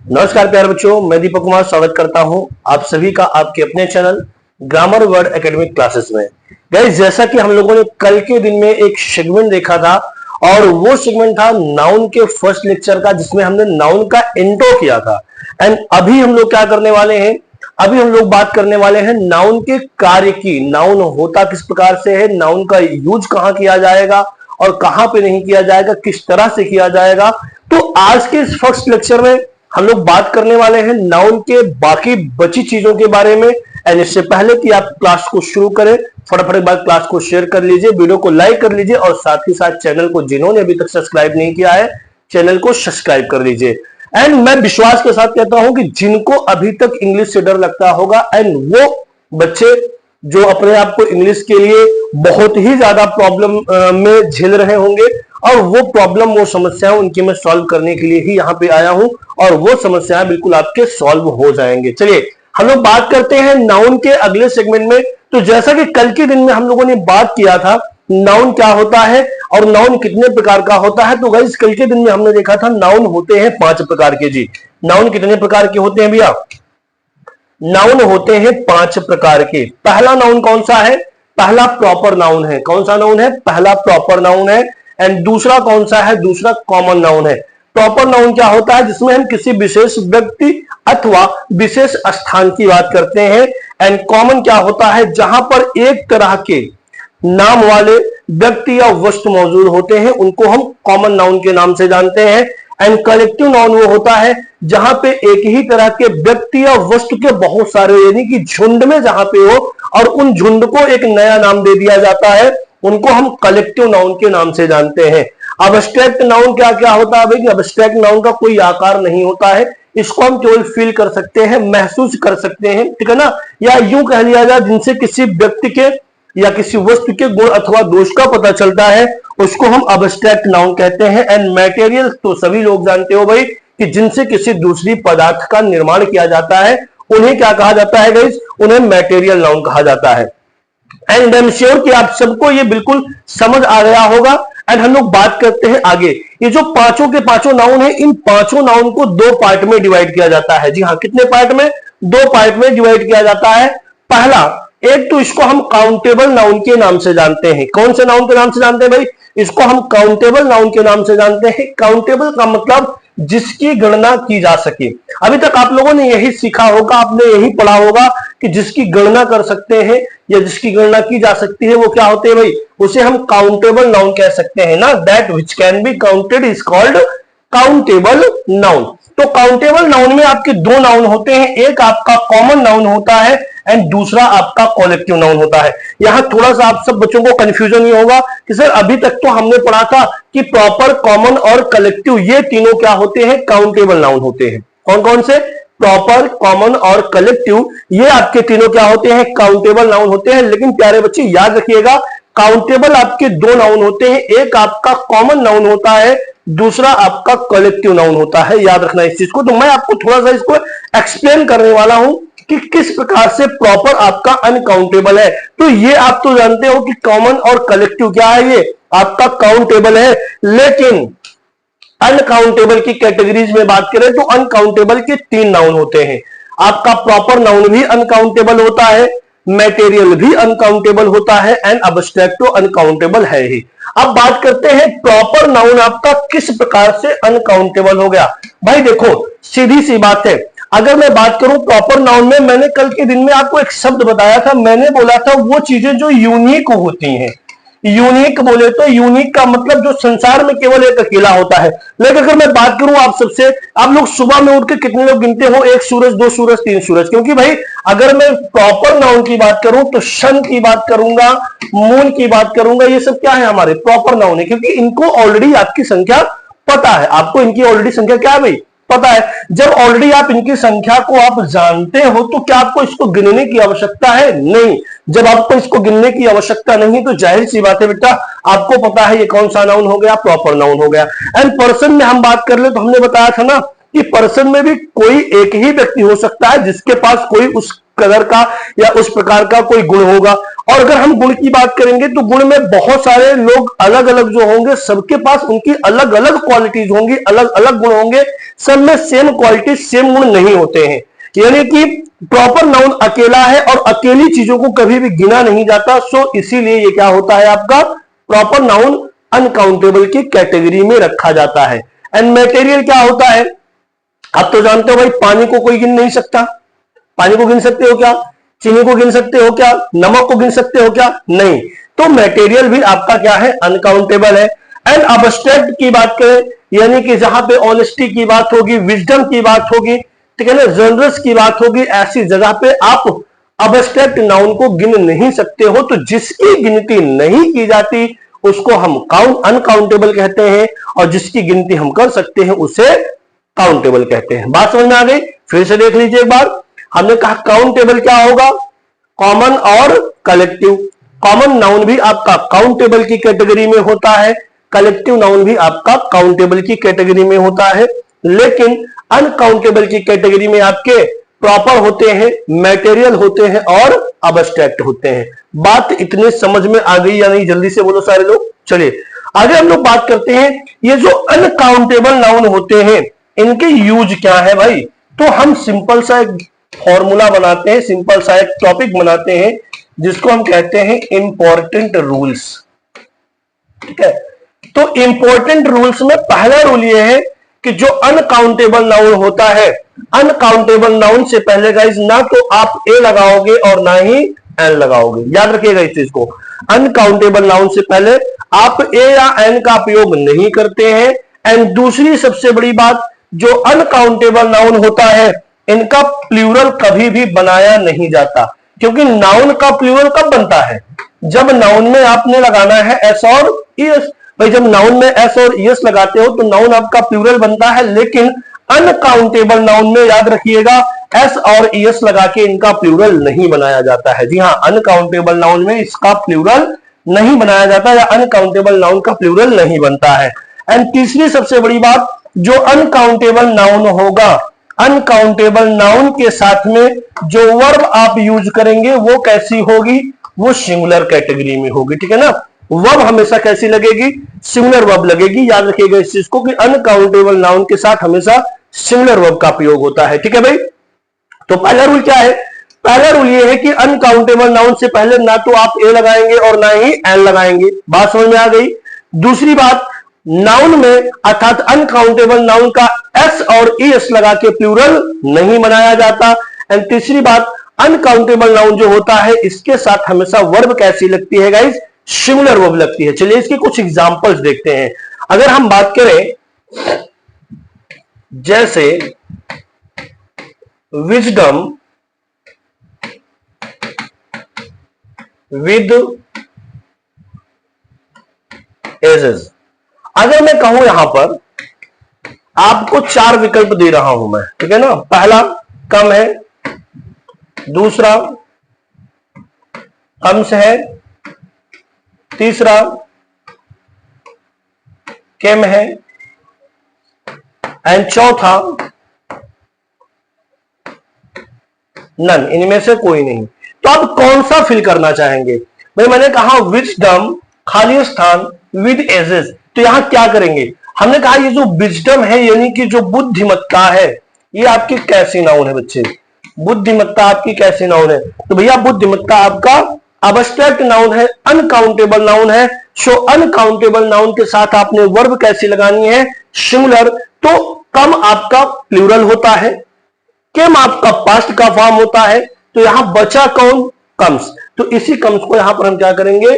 नमस्कार प्यारे बच्चों, मैं दीपक कुमार स्वागत करता हूं आप सभी का आपके अपने channel grammar word academic classes में। गाइस, जैसा कि हम लोगों ने कल के दिन में एक सेगमेंट देखा था और वो सेगमेंट था नाउन के फर्स्ट लेक्चर का, जिसमें हमने नाउन का इंट्रो किया था। एंड अभी हम लोग क्या करने वाले हैं, अभी हम लोग बात करने वाले हैं नाउन के कार्य की। नाउन होता किस प्रकार से है, नाउन का यूज कहां किया जाएगा और कहां पे नहीं किया जाएगा, किस तरह से किया जाएगा। तो आज के इस फर्स्ट लेक्चर में हम लोग बात करने वाले हैं नाउन के बाकी बची चीजों के बारे में। एंड इससे पहले कि आप क्लास को शुरू करें, फटाफट एक बार क्लास को शेयर कर लीजिए, वीडियो को लाइक कर लीजिए और साथ ही साथ चैनल को जिन्होंने अभी तक सब्सक्राइब नहीं किया है, चैनल को सब्सक्राइब कर लीजिए। एंड मैं विश्वास के साथ कहता हूं कि जिनको अभी तक इंग्लिश से डर लगता होगा एंड वो बच्चे जो अपने आप को इंग्लिश के लिए बहुत ही ज्यादा प्रॉब्लम में झेल रहे होंगे और वो प्रॉब्लम, वो समस्याएं उनकी मैं सॉल्व करने के लिए ही यहाँ पे आया हूं और वो समस्याएं बिल्कुल आपके सॉल्व हो जाएंगे। चलिए हम लोग बात करते हैं नाउन के अगले सेगमेंट में। तो जैसा कि कल के दिन में हम लोगों ने बात किया था नाउन क्या होता है और नाउन कितने प्रकार का होता है, तो गाइस कल के दिन में हमने देखा था नाउन होते हैं 5 प्रकार के। जी, नाउन कितने प्रकार के होते हैं भैया? नाउन होते हैं 5 प्रकार के। पहला नाउन कौन सा है? पहला प्रॉपर नाउन है। कौन सा नाउन है? पहला प्रॉपर नाउन है। एंड दूसरा कौन सा है? दूसरा कॉमन नाउन है। प्रॉपर नाउन क्या होता है? जिसमें हम किसी विशेष व्यक्ति अथवा विशेष स्थान की बात करते हैं। एंड कॉमन क्या होता है? जहां पर एक तरह के नाम वाले व्यक्ति या वस्तु मौजूद होते हैं, उनको हम कॉमन नाउन के नाम से जानते हैं। एंड कलेक्टिव नाउन वो होता है जहां पे एक ही तरह के व्यक्ति या वस्तु के बहुत सारे, यानी कि झुंड में जहां पे हो और उन झुंड को एक नया नाम दे दिया जाता है, उनको हम कलेक्टिव नाउन के नाम से जानते हैं। अब्स्ट्रैक्ट नाउन क्या क्या होता है भाई? अब्स्ट्रैक्ट नाउन का कोई आकार नहीं होता है, इसको हम केवल फील कर सकते हैं, महसूस कर सकते हैं, ठीक है ना। या यूं कह लिया जाए जिनसे किसी व्यक्ति के या किसी वस्तु के गुण अथवा दोष का पता चलता है, उसको हम अब्स्ट्रैक्ट नाउन कहते हैं। एंड मटेरियल तो सभी लोग जानते हो भाई कि जिनसे किसी दूसरी पदार्थ का निर्माण किया जाता है, उन्हें क्या कहा जाता है गाइस? उन्हें मटेरियल नाउन कहा जाता है। एंड आई एम श्योर कि आप सबको ये बिल्कुल समझ आ गया होगा। एंड हम लोग बात करते हैं आगे। ये जो पांचों के पांचों नाउन है, इन पांचों नाउन को 2 पार्ट में डिवाइड किया जाता है। जी हाँ, कितने पार्ट में? 2 पार्ट में डिवाइड किया जाता है। पहला, एक तो इसको हम काउंटेबल नाउन के नाम से जानते हैं। कौन से नाउन के नाम से जानते हैं भाई? इसको हम काउंटेबल नाउन के नाम से जानते हैं। काउंटेबल का मतलब जिसकी गणना की जा सके। अभी तक आप लोगों ने यही सीखा होगा, आपने यही पढ़ा होगा कि जिसकी गणना कर सकते हैं या जिसकी गणना की जा सकती है, वो क्या होते हैं भाई? उसे हम काउंटेबल नाउन कह सकते हैं ना। That which can be counted is called countable noun. तो काउंटेबल नाउन में आपके 2 नाउन होते हैं, एक आपका कॉमन नाउन होता है एंड दूसरा आपका कलेक्टिव नाउन होता है। यहां थोड़ा सा आप सब बच्चों को कंफ्यूजन ये होगा कि सर अभी तक तो हमने पढ़ा था कि प्रॉपर, कॉमन और कलेक्टिव ये तीनों क्या होते हैं? काउंटेबल नाउन होते हैं। कौन कौन से? प्रॉपर, कॉमन और कलेक्टिव, ये आपके तीनों क्या होते हैं? काउंटेबल नाउन होते हैं। लेकिन प्यारे बच्चे याद रखिएगा, काउंटेबल आपके 2 नाउन होते हैं, एक आपका कॉमन नाउन होता है, दूसरा आपका कलेक्टिव नाउन होता है। याद रखना इस चीज को। तो मैं आपको थोड़ा सा इसको एक्सप्लेन करने वाला हूं कि किस प्रकार से प्रॉपर आपका अनकाउंटेबल है। तो ये आप तो जानते हो कि कॉमन और कलेक्टिव क्या है, ये आपका काउंटेबल है। लेकिन अनकाउंटेबल की कैटेगरीज में बात करें तो अनकाउंटेबल के 3 नाउन होते हैं। आपका प्रॉपर नाउन भी अनकाउंटेबल होता है, मटेरियल भी अनकाउंटेबल होता है एंड अब्स्ट्रैक्ट तो अनकाउंटेबल है ही। अब बात करते हैं प्रॉपर नाउन आपका किस प्रकार से अनकाउंटेबल हो गया। भाई देखो, सीधी सी बात है, अगर मैं बात करूं प्रॉपर नाउन में, मैंने कल के दिन में आपको एक शब्द बताया था, मैंने बोला था वो चीजें जो यूनिक होती हैं। यूनिक बोले तो यूनिक का मतलब जो संसार में केवल एक अकेला होता है। लेकिन अगर मैं बात करूं आप सबसे, आप लोग सुबह में उठ के कितने लोग गिनते हो? 1 सूरज, 2 सूरज, 3 सूरज। क्योंकि भाई अगर मैं प्रॉपर नाउन की बात करूं तो सन की बात करूंगा, मून की बात करूंगा, ये सब क्या है? हमारे प्रॉपर नाउन है। क्योंकि इनको ऑलरेडी आपकी संख्या पता है, आपको इनकी ऑलरेडी संख्या क्या है भाई? पता है। जब ऑलरेडी आप इनकी संख्या को आप जानते हो तो क्या आपको इसको गिनने की आवश्यकता है? नहीं। जब आपको इसको गिनने की आवश्यकता नहीं तो जाहिर सी बात है बेटा, आपको पता है ये कौन सा नाउन हो गया? प्रॉपर नाउन हो गया। एंड पर्सन में हम बात कर ले तो हमने बताया था ना, कि पर्सन में भी कोई एक ही व्यक्ति हो सकता है जिसके पास कोई उस कलर का या उस प्रकार का कोई गुण होगा। और अगर हम गुण की बात करेंगे तो गुण में बहुत सारे लोग अलग अलग जो होंगे, सबके पास उनकी अलग अलग क्वालिटीज होंगी, अलग अलग गुण होंगे, सब में सेम क्वालिटी सेम गुण नहीं होते हैं। यानी कि प्रॉपर नाउन अकेला है और अकेली चीजों को कभी भी गिना नहीं जाता। सो इसीलिए ये क्या होता है, आपका प्रॉपर नाउन अनकाउंटेबल की कैटेगरी में रखा जाता है। एंड मटेरियल क्या होता है, आप तो जानते हो भाई, पानी को कोई गिन नहीं सकता। पानी को गिन सकते हो क्या? चीनी को गिन सकते हो क्या? नमक को गिन सकते हो क्या? नहीं। तो मटेरियल भी आपका क्या है, अनकाउंटेबल है। एंड अबस्ट्रैक्ट की बात करें, यानी कि जहां पे ऑनेस्टी की बात होगी, विजडम की बात होगी, ठीक है ना, जनरस की बात होगी, ऐसी जगह पे आप अबस्ट्रैक्ट नाउन को गिन नहीं सकते हो। तो जिसकी गिनती नहीं की जाती उसको हम अनकाउंटेबल कहते हैं, और जिसकी गिनती हम कर सकते हैं उसे काउंटेबल कहते हैं। बात समझ में आ गई? फिर से देख लीजिए एक बार। हमने कहा काउंटेबल क्या होगा, कॉमन और कलेक्टिव। कॉमन नाउन भी आपका काउंटेबल की कैटेगरी में होता है, कलेक्टिव नाउन भी आपका काउंटेबल की कैटेगरी में होता है। लेकिन अनकाउंटेबल की कैटेगरी में आपके प्रॉपर होते हैं, मटेरियल होते हैं और अबस्ट्रैक्ट होते हैं। बात इतने समझ में आ गई या नहीं? जल्दी से बोलो सारे लोग। चलिए आगे हम लोग बात करते हैं, ये जो अनकाउंटेबल नाउन होते हैं इनके यूज क्या है भाई। तो हम सिंपल सा एक फॉर्मूला बनाते हैं, सिंपल सा एक टॉपिक बनाते हैं जिसको हम कहते हैं इंपॉर्टेंट रूल्स। ठीक है, तो इंपॉर्टेंट रूल्स में पहला रूल ये है कि जो अनकाउंटेबल नाउन होता है, अनकाउंटेबल नाउन से पहले गाइस ना तो आप ए लगाओगे और ना ही एन लगाओगे। याद रखिएगा इस चीज को, अनकाउंटेबल नाउन से पहले आप ए या एन का प्रयोग नहीं करते हैं। एंड दूसरी सबसे बड़ी बात, जो अनकाउंटेबल नाउन होता है इनका प्लूरल कभी भी बनाया नहीं जाता, क्योंकि नाउन का प्लूरल कब बनता है, जब नाउन में आपने लगाना है एस और ईएस। भाई जब नाउन में एस और ईएस लगाते हो तो नाउन आपका प्लूरल बनता है, लेकिन अनकाउंटेबल नाउन में याद रखिएगा एस और ईएस लगा के इनका प्लूरल नहीं बनाया जाता है। जी हाँ, अनकाउंटेबल नाउन में इसका प्लूरल नहीं बनाया जाता या अनकाउंटेबल नाउन का प्लूरल नहीं बनता है। एंड तीसरी सबसे बड़ी बात, जो अनकाउंटेबल नाउन होगा, अनकाउंटेबल नाउन के साथ में जो वर्ब आप यूज करेंगे वो कैसी होगी, वो सिंगुलर कैटेगरी में होगी। ठीक है ना, वर्ब हमेशा कैसी लगेगी, सिंगुलर वर्ब लगेगी। याद रखिएगा इस चीज को कि अनकाउंटेबल नाउन के साथ हमेशा सिंगुलर वर्ब का प्रयोग होता है। ठीक है भाई, तो पहला रूल क्या है, पहला रूल ये है कि अनकाउंटेबल नाउन से पहले ना तो आप ए लगाएंगे और ना ही एन लगाएंगे। बात समझ में आ गई। दूसरी बात, नाउन में अर्थात अनकाउंटेबल नाउन का एस और ईएस लगा के प्लूरल नहीं बनाया जाता। एंड तीसरी बात, अनकाउंटेबल नाउन जो होता है इसके साथ हमेशा वर्ब कैसी लगती है गाइस, सिंगुलर वर्ब लगती है। चलिए इसके कुछ एग्जांपल्स देखते हैं। अगर हम बात करें जैसे विजडम विद एजेस, अगर मैं कहूं यहां पर आपको 4 विकल्प दे रहा हूं मैं, ठीक है ना, पहला कम है, दूसरा कम से है, तीसरा केम है, एंड चौथा नन, इनमें से कोई नहीं। तो आप कौन सा फिल करना चाहेंगे भाई? मैंने कहा विजडम खाली स्थान विद एजेस, तो यहां क्या करेंगे, हमने कहा ये जो विजडम है यानी कि जो बुद्धिमत्ता है, ये आपकी कैसी नाउन है बच्चे, बुद्धिमत्ता आपकी कैसी नाउन है। तो भैया बुद्धिमत्ता आपका अबस्ट्रैक्ट नाउन है, अनकाउंटेबल नाउन है। सो अनकाउंटेबल नाउन के साथ आपने वर्ब कैसी लगानी है, सिंगुलर। तो कम आपका प्लूरल होता है, केम आपका पास्ट का फॉर्म होता है, तो यहां बचा कौन, कम्स। तो इसी कम्स को यहां पर हम क्या करेंगे,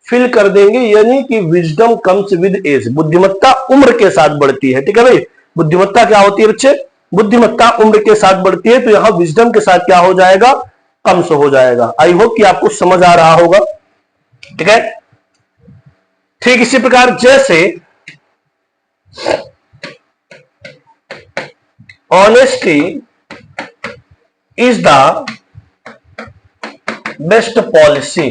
फिल कर देंगे, यानी कि विजडम कम्स विद एज, बुद्धिमत्ता उम्र के साथ बढ़ती है। ठीक है भाई, बुद्धिमत्ता क्या होती है बच्चे, बुद्धिमत्ता उम्र के साथ बढ़ती है, तो यहां विजडम के साथ क्या हो जाएगा, कम्स हो जाएगा। आई होप कि आपको समझ आ रहा होगा। ठीक है, ठीक इसी प्रकार जैसे honesty is the best policy,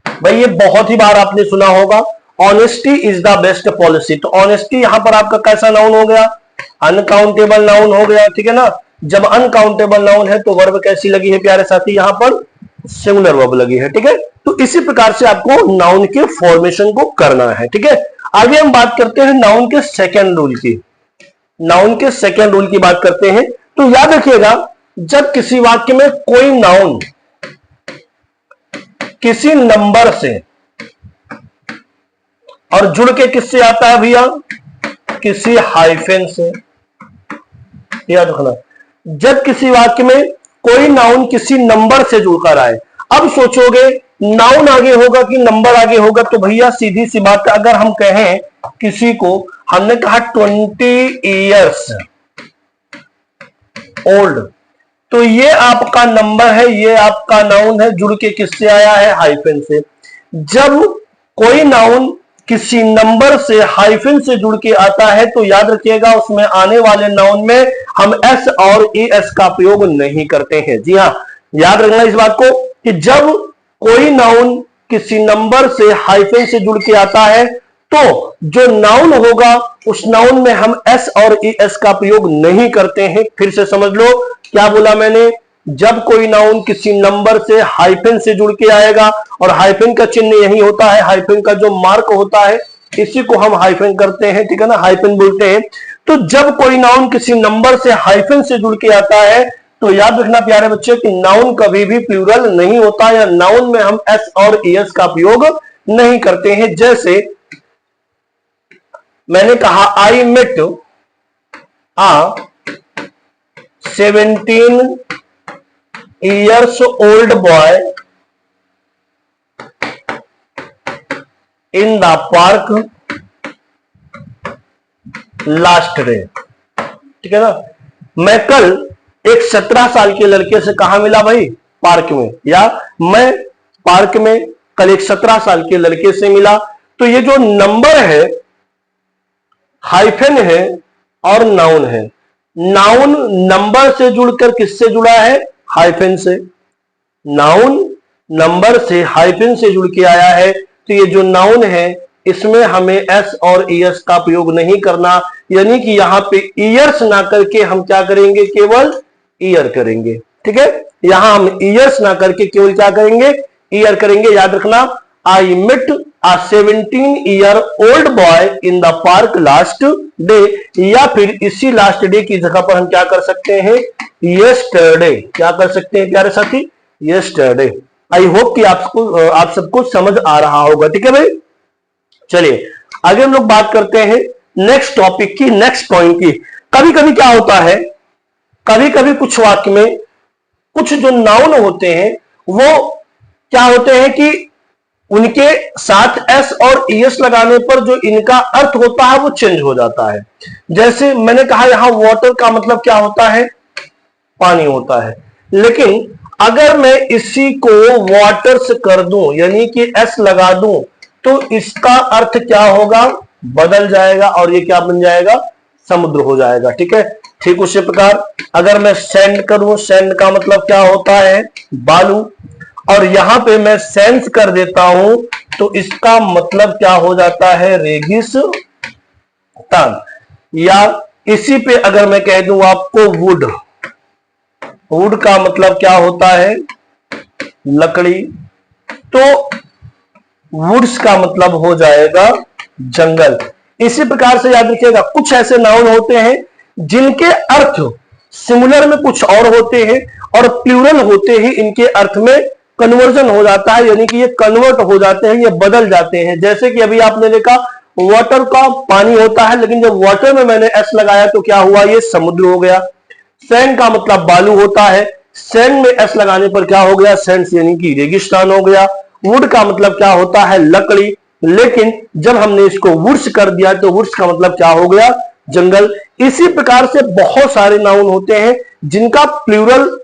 भाई ये बहुत ही बार आपने सुना होगा, honesty is the best policy. तो ऑनेस्टी यहां पर आपका कैसा नाउन हो गया, अनकाउंटेबल नाउन हो गया, ठीक है ना। जब अनकाउंटेबल नाउन है तो वर्ब कैसी लगी है प्यारे साथी, यहां पर सिंगुलर वर्ब लगी है, ठीक है। तो इसी प्रकार से आपको नाउन के फॉर्मेशन को करना है, ठीक है। आगे हम बात करते हैं नाउन के सेकेंड रूल की। नाउन के सेकेंड रूल की बात करते हैं तो याद रखिएगा, जब किसी वाक्य में कोई नाउन किसी नंबर से और जुड़ के किससे आता है भैया, किसी हाइफेन से, याद रखना। जब किसी वाक्य में कोई नाउन किसी नंबर से जुड़कर आए, अब सोचोगे नाउन आगे होगा कि नंबर आगे होगा, तो भैया सीधी सी बात, अगर हम कहें किसी को, हमने कहा 20 ईयर्स ओल्ड, तो ये आपका नंबर है, ये आपका नाउन है, जुड़ के किससे आया है, हाइफेन से। जब कोई नाउन किसी नंबर से हाइफेन से जुड़ के आता है तो याद रखिएगा उसमें आने वाले नाउन में हम एस और एस का प्रयोग नहीं करते हैं। जी हाँ, याद रखना इस बात को कि जब कोई नाउन किसी नंबर से हाइफेन से जुड़ के आता है तो जो नाउन होगा उस नाउन में हम एस और एस का प्रयोग नहीं करते हैं। फिर से समझ लो क्या बोला मैंने, जब कोई नाउन किसी नंबर से हाइफेन से जुड़ के आएगा, और हाइफेन का चिन्ह यही होता है, हाइफेन का जो मार्क होता है इसी को हम हाइफेन करते हैं, ठीक है ना, हाइफेन बोलते हैं। तो जब कोई नाउन किसी नंबर से हाइफेन से जुड़ के आता है तो याद रखना प्यारे बच्चे कि नाउन कभी भी प्लूरल नहीं होता, या नाउन में हम एस और एस का प्रयोग नहीं करते हैं। जैसे मैंने कहा I met a 17 years old boy in the park last day, ठीक है ना। मैं कल एक 17 साल के लड़के से कहा मिला भाई, पार्क में, या मैं पार्क में कल एक 17 साल के लड़के से मिला। तो ये जो नंबर है हाइफेन है और नाउन है, नाउन नंबर से जुड़कर किससे जुड़ा है, हाइफेन से। नाउन नंबर से हाइफेन से जुड़ के आया है तो ये जो नाउन है इसमें हमें एस और ईयर्स का प्रयोग नहीं करना, यानी कि यहां पे ईयर्स ना करके हम क्या करेंगे, केवल ईयर करेंगे, ठीक है। यहां हम ईयर्स ना करके केवल क्या करेंगे, ईयर करेंगे। याद रखना, I met a 17-year-old boy in the park last day, या फिर इसी लास्ट डे की जगह पर हम क्या कर सकते हैं, yesterday, क्या कर सकते हैं प्यारे साथी, yesterday। आई होप कि आप सबको समझ आ रहा होगा, ठीक है भाई। चलिए आगे हम लोग बात करते हैं नेक्स्ट टॉपिक की, नेक्स्ट पॉइंट की। कभी कभी क्या होता है, कभी कभी कुछ वाक्य में कुछ जो नाउन होते हैं वो क्या होते हैं कि उनके साथ एस और ईएस लगाने पर जो इनका अर्थ होता है वो चेंज हो जाता है। जैसे मैंने कहा यहां वाटर का मतलब क्या होता है, पानी होता है, लेकिन अगर मैं इसी को वाटर्स कर दूं यानी कि एस लगा दूं तो इसका अर्थ क्या होगा, बदल जाएगा और ये क्या बन जाएगा, समुद्र हो जाएगा, ठीक है। ठीक उसी प्रकार अगर मैं सैंड करूं, सैंड का मतलब क्या होता है, बालू, और यहां पे मैं सेंस कर देता हूं तो इसका मतलब क्या हो जाता है, रेगिस्तान। या इसी पे अगर मैं कह दूं आपको वुड, वुड का मतलब क्या होता है, लकड़ी, तो वुड्स का मतलब हो जाएगा जंगल। इसी प्रकार से याद रखिएगा कुछ ऐसे नाउन होते हैं जिनके अर्थ सिंगुलर में कुछ और होते हैं और प्लूरल होते ही इनके अर्थ में कन्वर्जन हो जाता है, यानी कि ये कन्वर्ट हो जाते हैं, ये बदल जाते हैं। जैसे कि अभी आपने देखा वाटर का पानी होता है, लेकिन जब वाटर में मैंने एस लगाया तो क्या हुआ, ये समुद्र हो गया। सैंड का मतलब बालू होता है, सैंड में एस लगाने पर क्या हो गया, सैंड यानी कि रेगिस्तान हो गया। वुड का मतलब क्या होता है, लकड़ी, लेकिन जब हमने इसको वुड्स कर दिया तो वुड्स का मतलब क्या हो गया, जंगल। इसी प्रकार से बहुत सारे नाउन होते हैं जिनका प्लूरल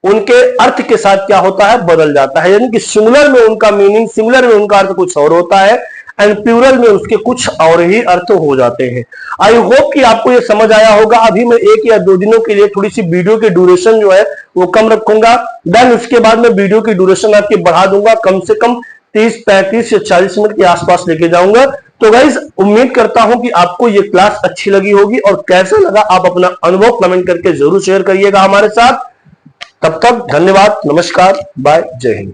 उनके अर्थ के साथ क्या होता है, बदल जाता है, यानी कि सिंगुलर में उनका मीनिंग, सिंगुलर में उनका अर्थ कुछ और होता है एंड प्लूरल में उसके कुछ और ही अर्थ हो जाते हैं। आई होप कि आपको ये समझ आया होगा। अभी मैं 1 या 2 दिनों के लिए थोड़ी सी वीडियो की ड्यूरेशन जो है वो कम रखूंगा, देन उसके बाद मैं वीडियो की ड्यूरेशन आपकी बढ़ा दूंगा, कम से कम 30, 35 या 40 मिनट के आसपास लेके जाऊंगा। तो गाइज उम्मीद करता हूं कि आपको ये क्लास अच्छी लगी होगी, और कैसा लगा आप अपना अनुभव कमेंट करके जरूर शेयर करिएगा हमारे साथ। तब तक धन्यवाद, नमस्कार, बाय, जय हिंद।